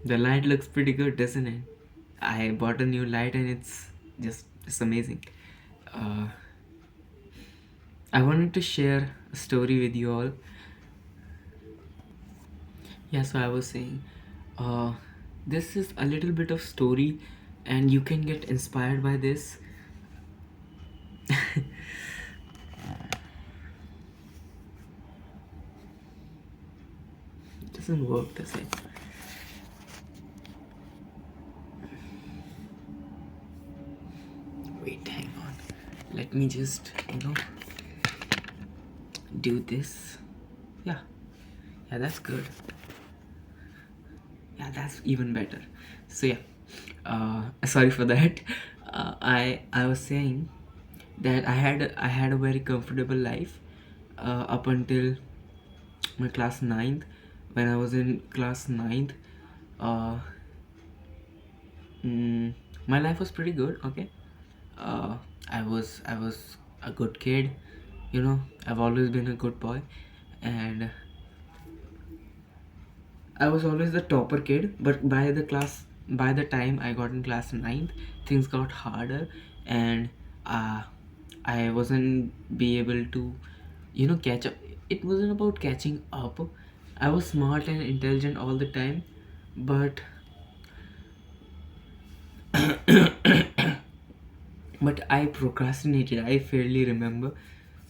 The light looks pretty good, doesn't it? I bought a new light and it's amazing. Uh, I wanted to share a story with you all. Yeah, so I was saying, uh, this is a little bit of story, and you can get inspired by this. It doesn't work, does it? Wait, hang on. Let me just, do this. Yeah, yeah, that's good. Yeah, that's even better. So yeah, sorry for that. I was saying that I had a very comfortable life up until my class ninth. When I was in class ninth, uh, mm, my life was pretty good. Okay, uh, I was a good kid. I've always been a good boy, and I was always the topper kid. But by the time I got in class ninth, things got harder, and uh, I wasn't be able to, catch up. It wasn't about catching up. I was smart and intelligent all the time, but I procrastinated. I fairly remember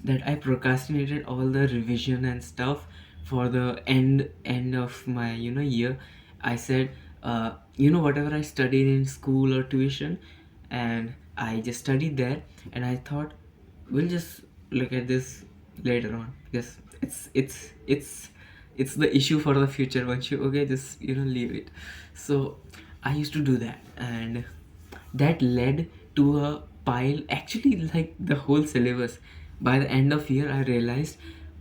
that I procrastinated all the revision and stuff for the end of my year. I said, whatever I studied in school or tuition, and I just studied there, and I thought we'll just look at this later on because it's the issue for the future. Once you okay, just leave it. So I used to do that, and that led to a pile, actually, like the whole syllabus. By the end of year I realized,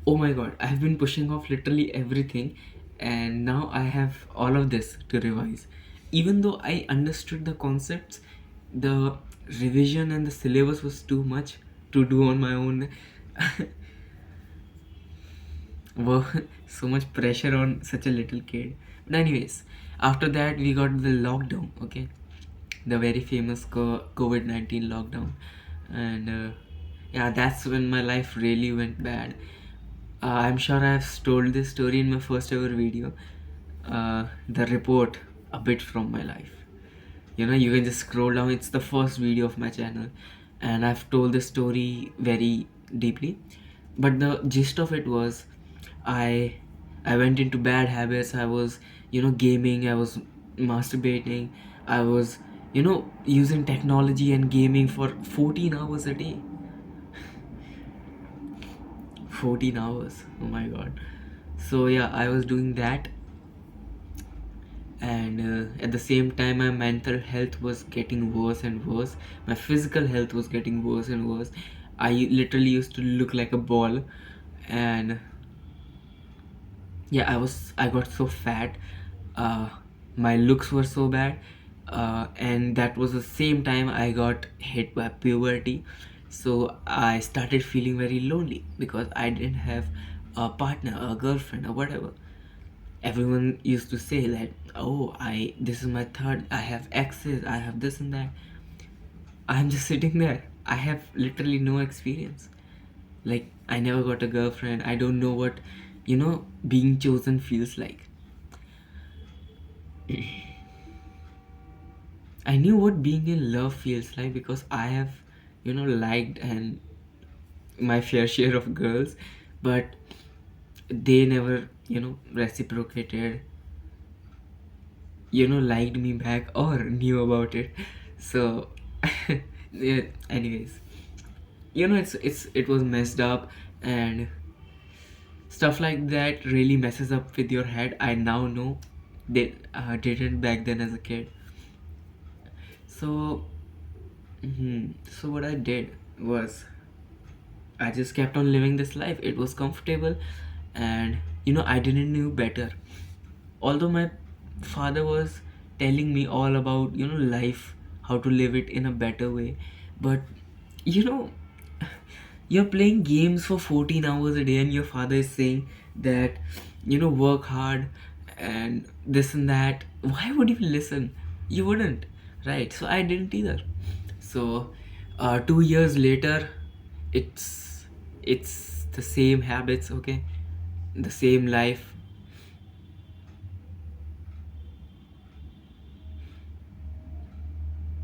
oh my god, I've been pushing off literally everything, and now I have all of this to revise. Even though I understood the concepts, the revision and the syllabus was too much to do on my own. Wow, so much pressure on such a little kid. But anyways, after that we got the lockdown. Okay, the very famous COVID-19 lockdown, and yeah, that's when my life really went bad. I'm sure I've told this story in my first ever video, the report, a bit from my life. You can just scroll down, it's the first video of my channel, and I've told the story very deeply. But the gist of it was, i I went into bad habits. I was gaming, I was masturbating, I was using technology and gaming for 14 hours a day. 14 hours, oh my god. So yeah, I was doing that, and at the same time my mental health was getting worse and worse. My physical health was getting worse and worse. I literally used to look like a ball, and yeah, I got so fat. My looks were so bad, and that was the same time I got hit by puberty. So I started feeling very lonely because I didn't have a partner, a girlfriend, or whatever. Everyone used to say that, oh, I this is my third, I have exes, I have this and that. I'm just sitting there, I have literally no experience. Like, I never got a girlfriend. I don't know what being chosen feels like. I knew what being in love feels like because I have liked and my fair share of girls, but they never reciprocated, liked me back or knew about it. So yeah, anyways, it was messed up, and stuff like that really messes up with your head. I now know they didn't back then as a kid. So so what I did was, I just kept on living this life. It was comfortable, and I didn't know better. Although my father was telling me all about life, how to live it in a better way, but you know you're playing games for 14 hours a day, and your father is saying that work hard, and this and that. Why would you listen? You wouldn't, right? So I didn't either. So 2 years later, it's it's the same habits, okay, the same life.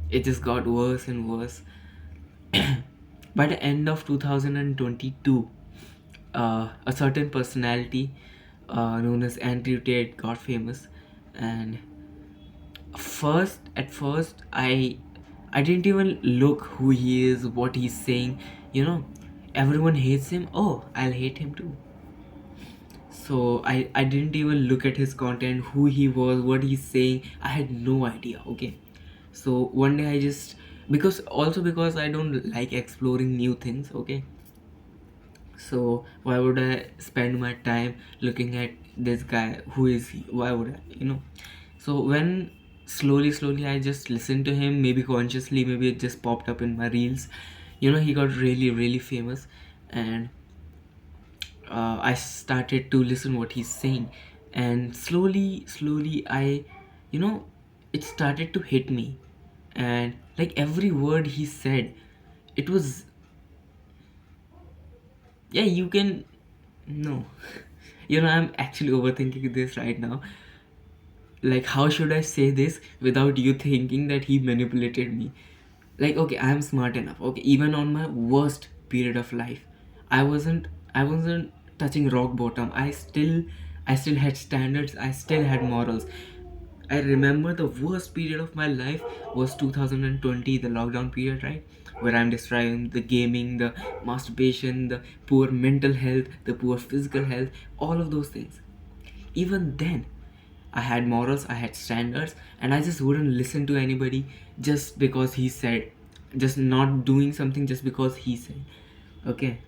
It just got worse and worse. By the end of 2022, a certain personality known as Andrew Tate got famous, and at first I didn't even look who he is, what he's saying. You know, everyone hates him. Oh, I'll hate him too. So I didn't even look at his content, who he was, what he's saying. I had no idea. Okay, so one day I just, because I don't like exploring new things. Okay, so why would I spend my time looking at this guy? Who is he? Why would I, so when slowly I just listened to him, maybe consciously, maybe it just popped up in my reels. He got really famous, and I started to listen what he's saying, and slowly I, you know it started to hit me. And like every word he said, it was, yeah, you can, no. I'm actually overthinking this right now. Like, how should I say this without you thinking that he manipulated me? Like, okay, I am smart enough. Okay, even on my worst period of life, I wasn't touching rock bottom. I still had standards. I still had morals. I remember the worst period of my life was 2020, the lockdown period, right? Where I'm describing the gaming, the masturbation, the poor mental health, the poor physical health, all of those things. Even then, I had morals, I had standards, and I just wouldn't listen to anybody just because he said, just not doing something just because he said. Okay.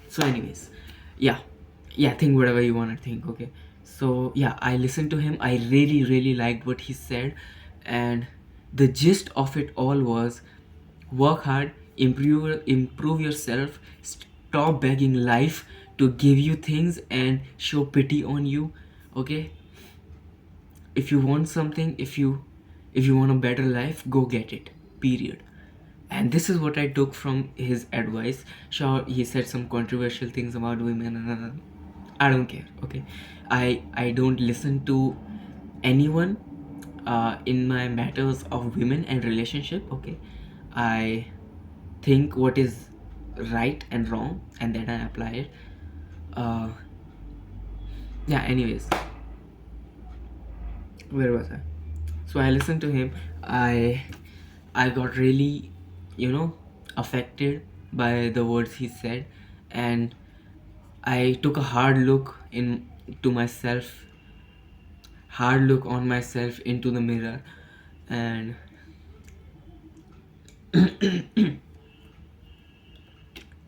So, anyways, yeah, yeah, think whatever you want to think. Okay. So, yeah, I listened to him. I really liked what he said, and the gist of it all was work hard, improve yourself, stop begging life to give you things and show pity on you. Okay, if you want something, if you want a better life, go get it, period. And this is what I took from his advice. Sure, he said some controversial things about women, and I don't care. Okay, I don't listen to anyone in my matters of women and relationship. Okay, I think what is right and wrong, and then I apply it. uh yeah, anyways, where was I? So I listened to him. I got really, affected by the words he said, and I took a hard look on myself into the mirror, and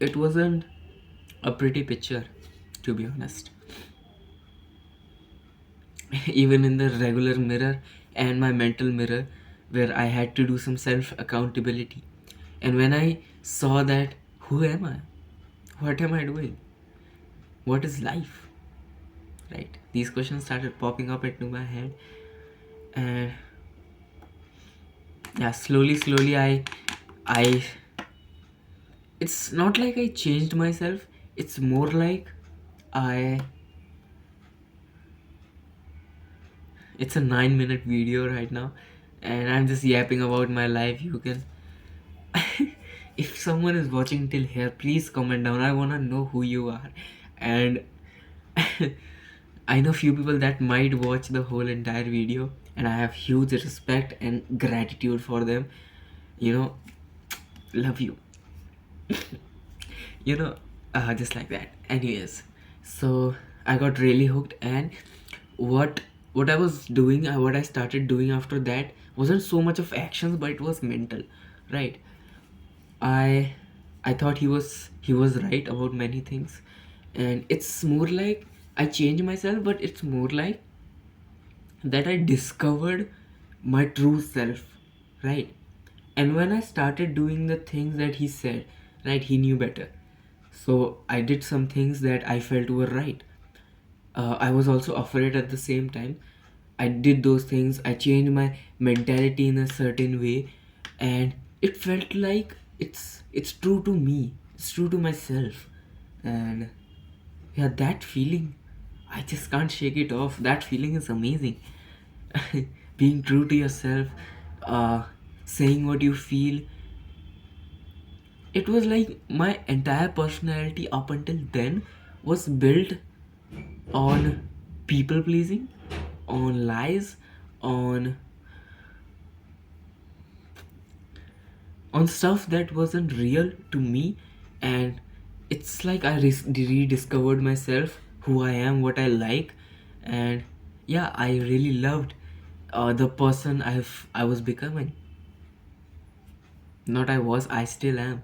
it wasn't a pretty picture, to be honest. Even in the regular mirror and my mental mirror, where I had to do some self accountability. And when I saw that, who am I? What am I doing? What is life? Right? These questions started popping up into my head, and yeah, slowly I it's not like I changed myself. It's more like I it's a 9-minute video right now, and I'm just yapping about my life. You can if someone is watching till here, please comment down. I want to know who you are. And I know few people that might watch the whole entire video, and I have huge respect and gratitude for them. you know Love you. you know just like that. Anyways, so I got really hooked, and what what I was doing, what I started doing after that wasn't so much of actions, but it was mental, right? I i thought he was right about many things, and it's more like I changed myself, but it's more like that I discovered my true self, right? And when I started doing the things that he said, right, he knew better. So I did some things that I felt were right. I was also afraid at the same time. I did those things, I changed my mentality in a certain way, and it felt like it's true to me, it's true to myself. And yeah, that feeling, I just can't shake it off. That feeling is amazing. Being true to yourself, uh, saying what you feel. It was like my entire personality up until then was built on people pleasing, on lies, on stuff that wasn't real to me. And it's like I rediscovered myself, who I am, what I like. And yeah, I really loved the person I was becoming. Not I was, I still am.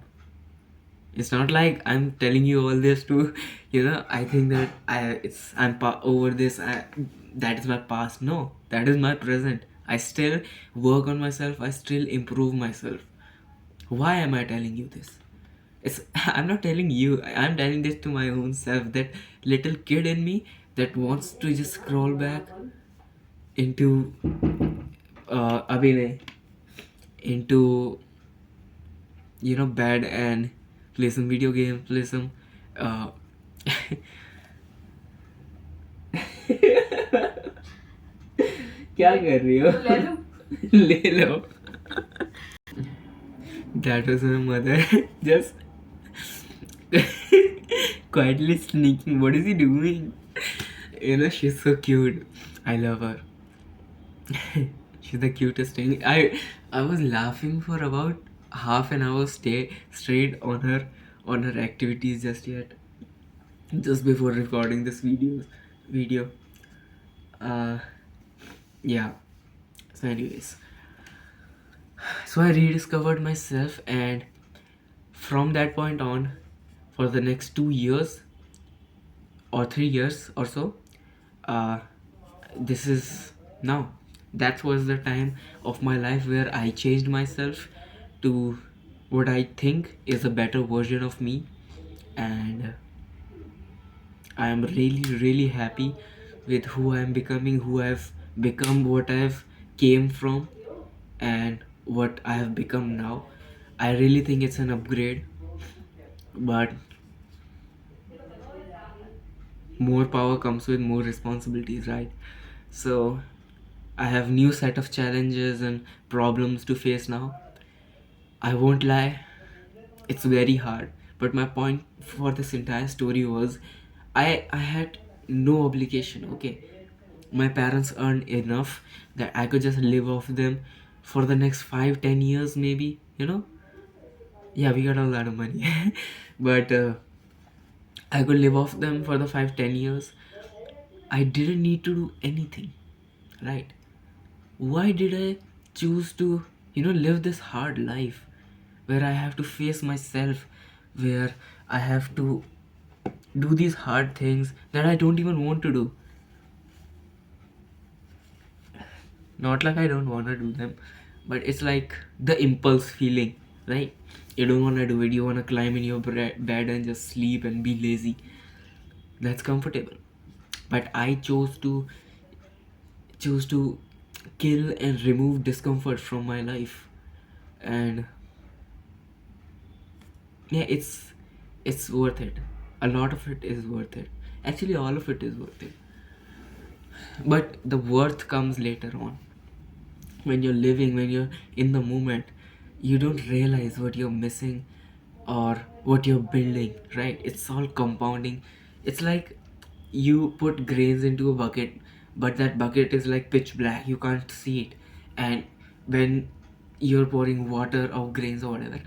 It's not like I'm telling you all this to I think that over this. That is my past. No, that is my present. I still work on myself, I still improve myself. Why am I telling you this? It's I'm not telling you, I'm telling this to my own self, that little kid in me that wants to just scroll back into Abhinay, into bed and play some video games, play some uh, क्या कर रही हो ले लो ले लो that was my mother just quietly sneaking. What is he doing? She's so cute. I love her. She's the cutest thing. I was laughing for about half an hour straight on her activities just before recording this video. Uh yeah. So anyways, so I rediscovered myself, and from that point on, for the next 2 years or 3 years or so, uh, this is now. That was the time of my life where I changed myself to what I think is a better version of me. And I am really, really happy with who I am becoming, who I've become, what I've came from, and what I have become now. I really think it's an upgrade, but more power comes with more responsibilities, right? So I have new set of challenges and problems to face now. I won't lie, it's very hard. But my point for this entire story was, I had no obligation, okay? My parents earned enough that I could just live off them for the next 5-10 years, maybe. Yeah, we got a lot of money. But I could live off them for the 5-10 years. I didn't need to do anything, right? Why did I choose to, live this hard life where I have to face myself, where I have to do these hard things that I don't even want to do? Not like I don't want to do them, but it's like the impulse feeling, right? You don't want to do it, you want to climb in your bed and just sleep and be lazy. That's comfortable. But I chose to kill and remove discomfort from my life. And yeah, it's worth it. A lot of it is worth it. Actually, all of it is worth it. But the worth comes later on. When you're living, when you're in the moment, you don't realize what you're missing or what you're building, right? It's all compounding. It's like you put grains into a bucket, but that bucket is like pitch black, you can't see it. And when you're pouring water of grains or whatever,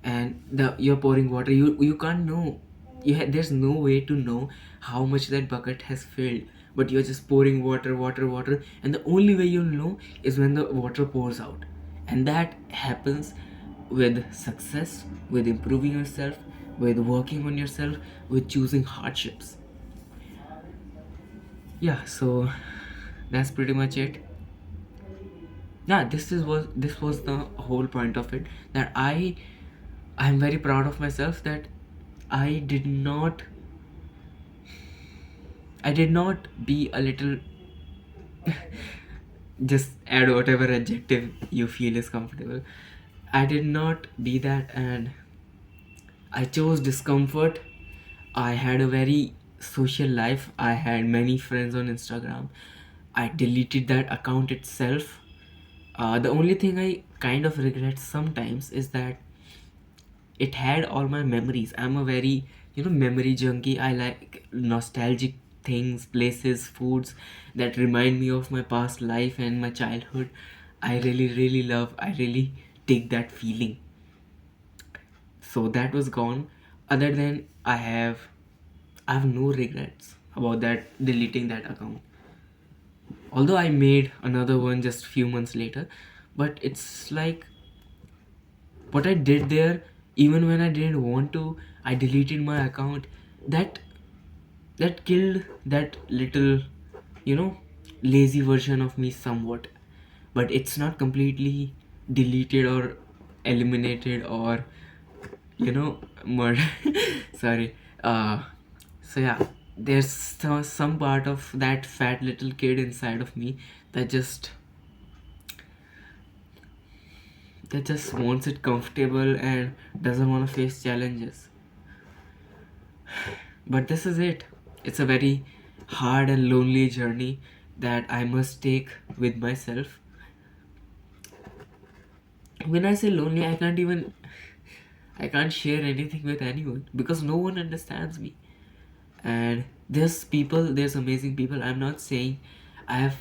and you're pouring water, you can't know. There's no way to know how much that bucket has filled, but you're just pouring water, water, water, and the only way you'll know is when the water pours out. And that happens with success, with improving yourself, with working on yourself, with choosing hardships. Yeah, so that's pretty much it. Yeah, this was the whole point of it, that I'm very proud of myself, that I did not I did not be a little, just add whatever adjective you feel is comfortable. I did not be that, and I chose discomfort. I had a very social life. I had many friends on Instagram. I deleted that account itself. The only thing I kind of regret sometimes is that it had all my memories. I'm a very, memory junkie. I like nostalgic things, places, foods that remind me of my past life and my childhood. I really, really love, I really dig that feeling. So that was gone. Other than I have no regrets about that deleting that account. Although I made another one just few months later, but it's like what I did there, even when I didn't want to, I deleted my account. That that killed that little, you know, lazy version of me somewhat. But it's not completely deleted or eliminated or murder. Sorry. So yeah, there's some part of that fat little kid inside of me that just wants it comfortable and doesn't want to face challenges. But this is it. It's a very hard and lonely journey that I must take with myself. When I say lonely, I can't share anything with anyone because no one understands me. And there's amazing people. I'm not saying I have.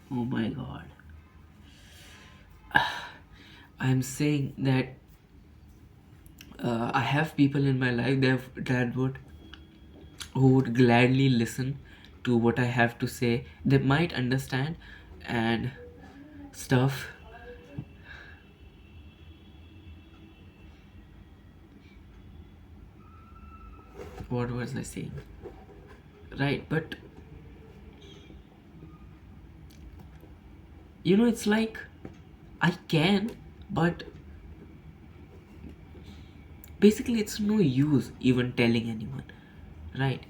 Oh my god. I'm saying that I have people in my life who would gladly listen to what I have to say. They might understand and stuff. What was I saying? Right, but it's like I can, but basically it's no use even telling anyone, right?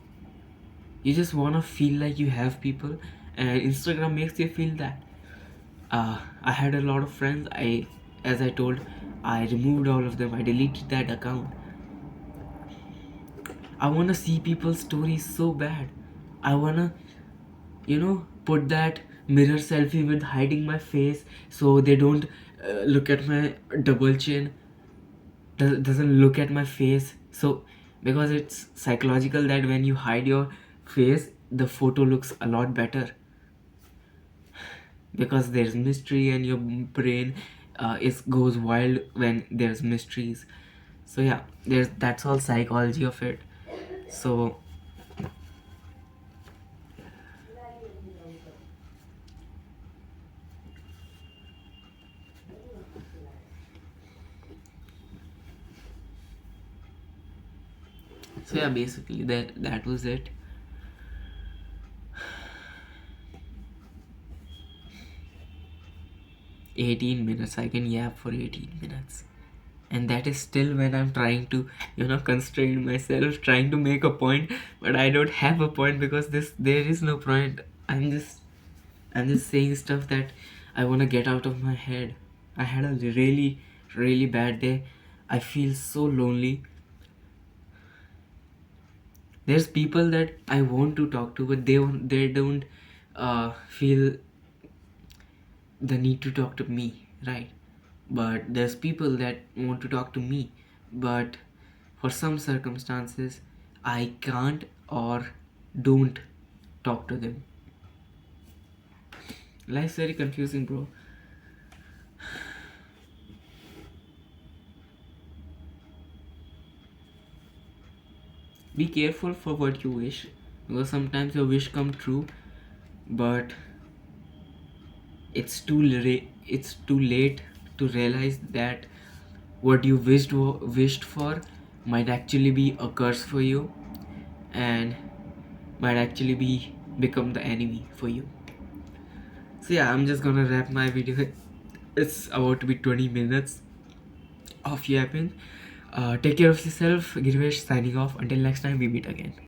You just want to feel like you have people, and Instagram makes you feel that. I had a lot of friends. As I told, I removed all of them. I deleted that account. I want to see people's stories so bad. I want to, put that mirror selfie with hiding my face so they don't look at my double chin, doesn't look at my face. So, because it's psychological that when you hide your face, the photo looks a lot better because there's mystery and your brain is goes wild when there's mysteries. So yeah, that's all psychology of it. So yeah, basically that was it. 18 minutes. I can yap for 18 minutes. And that is still when I'm trying to, constrain myself, trying to make a point, but I don't have a point because there is no point. I'm just saying stuff that I want to get out of my head. I had a really, really bad day. I feel so lonely. There's people that I want to talk to, but they don't feel the need to talk to me, right? But there's people that want to talk to me, but for some circumstances I can't or don't talk to them. Life's very confusing, bro. Be careful for what you wish, because sometimes your wish come true, but it's too late to realize that what you wished for might actually be a curse for you, and might actually become the enemy for you. So yeah, I'm just gonna wrap my video. It's about to be 20 minutes of yapping. Take care of yourself. Girivesh signing off. Until next time, we meet again.